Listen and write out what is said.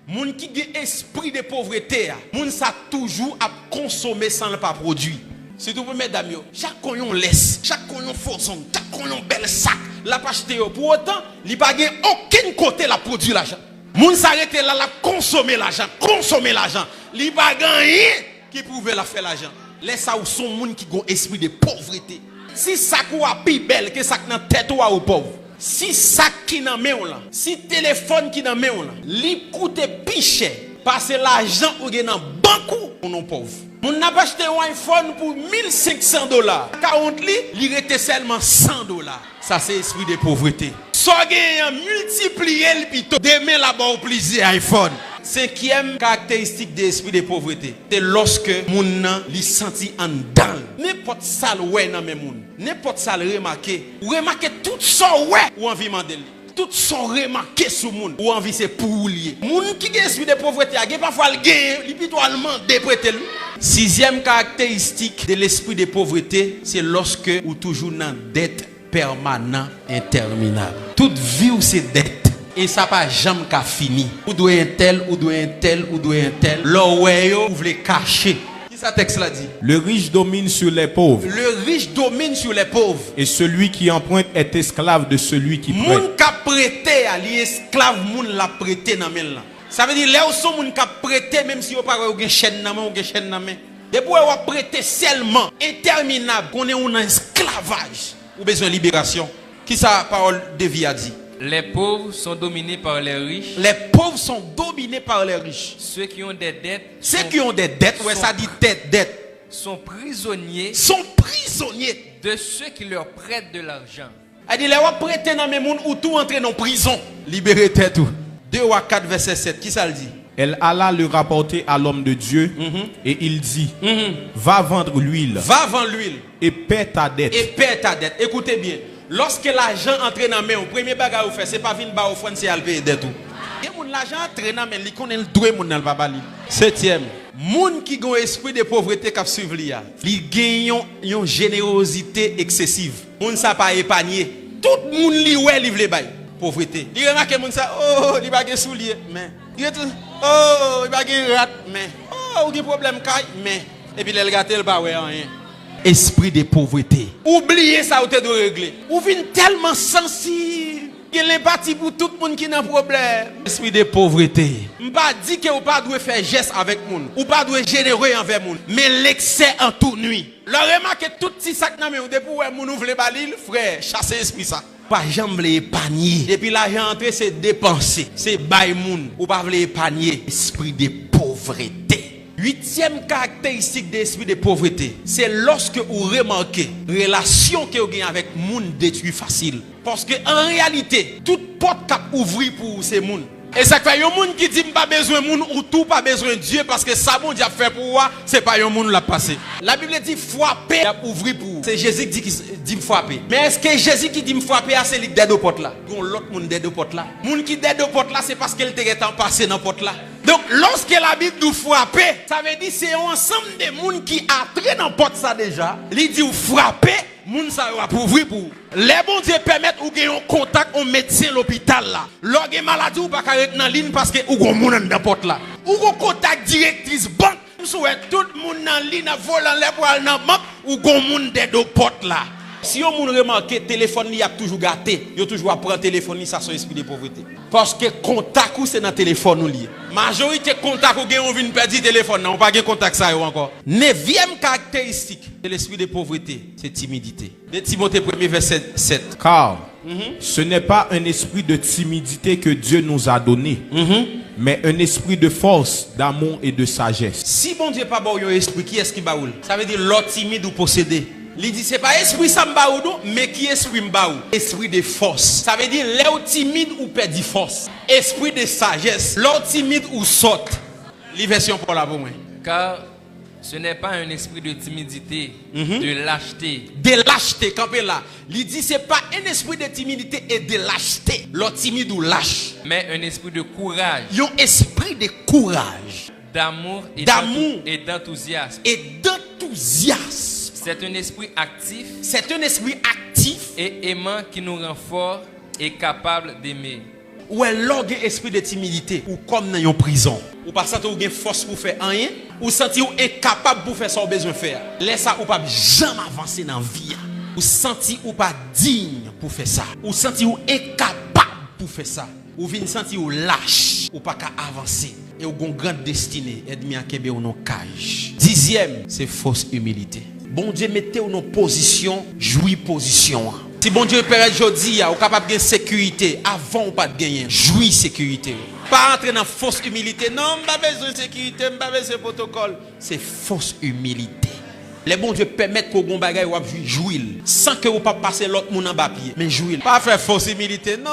Moun qui a esprit de pauvreté, moun ça toujours à consommer sans le pas produit. Si vous mesdames, chaque qu'on laisse, chaque qu'on forçon, chaque qu'on bel sac, la pas acheter pour autant, il pas gain aucun côté la produit l'argent. Moun s'arrête là la consommer l'argent, il pas rien qui prouve la faire l'argent. Laisse ça ou son moun qui a esprit de pauvreté. Si sac ou a plus belle que sac dans tête ou au pauvre. Si sac qui nan main là, si téléphone qui nan main là, li coûte plus cher parce que l'argent ou gen nan banque ou non pauvre. On n'a pas acheté un iPhone pour $1,500. 40 li rete seulement $100. Ça c'est esprit de pauvreté. So gen multiplier le pito demain là-bas au plaisir iPhone. Cinquième caractéristique de l'esprit de pauvreté, c'est lorsque moun nan li senti en dedans. N'importe ça ouais nan men moun. N'importe ça remarquer. Ou remarquer tout ça ouais ou envie mandel. Tout ça remarquer sur moun ou envie c'est pour lier. Moun qui gen esprit de pauvreté, a gen parfois le gain, li pito allemand déprêter. Sixième caractéristique de l'esprit de pauvreté, c'est lorsque ou toujours dans dette permanente interminable. Toute vie ou c'est dette. Et ça pas jamais qu'à fini. Ou doit un tel, ou doit un tel, ou doit un tel. L'oreille ou voulez cacher. Qui ça texte là dit? Le riche domine sur les pauvres. Le riche domine sur les pauvres. Et celui qui emprunte est esclave de celui qui prête. Moun ka prêté à li esclave moun la prêté nan men là. Ça veut dire là où son moun ka prêté même si yo pas ou gen chaîne nan main ou gen chaîne nan main. Et pour ou prêter seulement interminable qu'on est un esclavage ou besoin de libération. Qui ça parole de vie a dit? Les pauvres sont dominés par les riches. Les pauvres sont dominés par les riches. Ceux qui ont des dettes. Ceux qui ont des dettes, ouais, ça dit dette. Sont prisonniers. Sont prisonniers de ceux qui leur prêtent de l'argent. Elle dit, les gens prêtent dans mes moun ou tout entrer dans prison. Libérez tête tout. 2 ou 4 verset 7. Qui ça le dit? Elle alla le rapporter à l'homme de Dieu et il dit, va vendre l'huile. Va vendre l'huile. Et paie ta dette. Et paie ta dette. Écoutez bien. Lorsque l'argent entre dans la main, le premier bagage vous fait, c'est pas venir bas au fond, c'est à payer dette. Et l'argent entre dans la main, il connaît le droit moun dans le babali. Septième. Moun qui a un esprit de pauvreté qui suivent l'IA. Il gagne une générosité excessive. Moun ça pas épargné. Tout moun li ouais livre les bail. Pauvreté. Il remarque moun ça, oh, il pas de soulier, mais il oh, il pas de rat, mais oh, il a problème caille, mais et puis il gâte le pas ouais rien. Esprit de pauvreté. Oubliez ça ou te doit régler. Ou vient tellement sensible. Il est parti pour tout le monde qui a un problème. Esprit de pauvreté. Je pas dit que vous pas doit faire geste avec moun, ou pas doit générer envers moun, mais l'excès en toute nuit. Le remarque tout petit sac nan men ou depuis ouais moun ouvre balil, frère, chasser esprit ça. Pas jamais épargner. Depuis l'argent entré c'est dépenser, c'est bail moun ou pas épargner. Esprit de pauvreté. Huitième caractéristique de l'esprit de pauvreté, c'est lorsque vous remarquez relation que vous avez avec moun détruit facile. Parce que en réalité, toute porte cap ouvri pour ces moun. Et ça fait un moun qui dit pas besoin moun ou tout pas besoin de Dieu parce que ça bon Dieu a fait pour moi, c'est pas un moun l'a passé. La Bible dit frapper ouvrir pour. C'est Jésus qui dit me frapper. Mais est-ce que Jésus qui dit me frapper c'est lui d'aide aux portes là? Gon l'autre moun d'aide aux portes là. Moun qui d'aide aux portes là c'est parce qu'elle était en passé dans porte là. Donc lorsque la Bible nous frapper, ça veut dire c'est un ensemble de moun qui entré dans porte ça déjà. Il dit ou frapper moun ça va pour ouvrir pour. Les bons Dieu permettent ou gagner un contact au médecin l'hôpital là. Lorsque maladie ou pas carré dans ligne parce que ou gon moun dans porte là. Ou gon contact directrice banque, souhaite tout le monde dans ligne volant les pour aller dans banque ou gon moun d'aide aux portes là. Si on moun remarque téléphone li a toujours gâté, yo toujours prendre téléphone li ça son esprit de pauvreté. Parce que contact ou c'est dans téléphone ou lié. Majorité contact ou gen on vinn perdre téléphone, on pas gen contact ça yo encore. Neuvième caractéristique de l'esprit de pauvreté, c'est timidité. De Timothée 1er verset 7. Car ce n'est pas un esprit de timidité que Dieu nous a donné, mais un esprit de force, d'amour et de sagesse. Si bon Dieu pas bon un esprit, qui est-ce qui baoul? Ça veut dire l'autre timide ou possédé. Il dit c'est pas esprit ça m'baou mais qui esprit m'baou? Esprit de force. Ça veut dire l'autre timide ou perdit force. Esprit de sagesse. L'autre timide ou saute. Version pour la pour moi. Car ce n'est pas un esprit de timidité, de lâcheté. De lâcheté, campé là. Il dit c'est pas un esprit de timidité et de lâcheté. L'autre timide ou lâche. Mais un esprit de courage. Un esprit de courage. D'amour et d'enthousiasme. Et d'enthousiasme. C'est un esprit actif. C'est un esprit actif. Et aimant qui nous rend forts et capables d'aimer. Ou est l'orgue esprit de timidité ou comme dans une prison. Ou pas sentir ou gen force pour faire rien, ou sentir ou incapable pour faire ça ou besoin faire. Laisse ça ou pas jamais avancer dans vie. Ou sentir ou pas digne pour faire ça. Ou sentir ou incapable pour faire ça. Ou vin sentir ou lâche ou pas qu'à avancer. Et ou gon grande destinée, aide-moi à kebe ou non cage. 10e, c'est fausse humilité. Bon Dieu mettez ou non position, jouis position. Si bon Dieu père jodi ou capable de sécurité avant ou pas de gagner, jouis sécurité. Pas entrer dans fausse humilité. Non, pas besoin de sécurité, pas besoin de protocole. C'est fausse humilité. Les bon Dieu permettent pour gon bagay ou jouir sans que ou pas passer l'autre monde en bas pied, mais jouir. Pas faire fausse humilité. Non.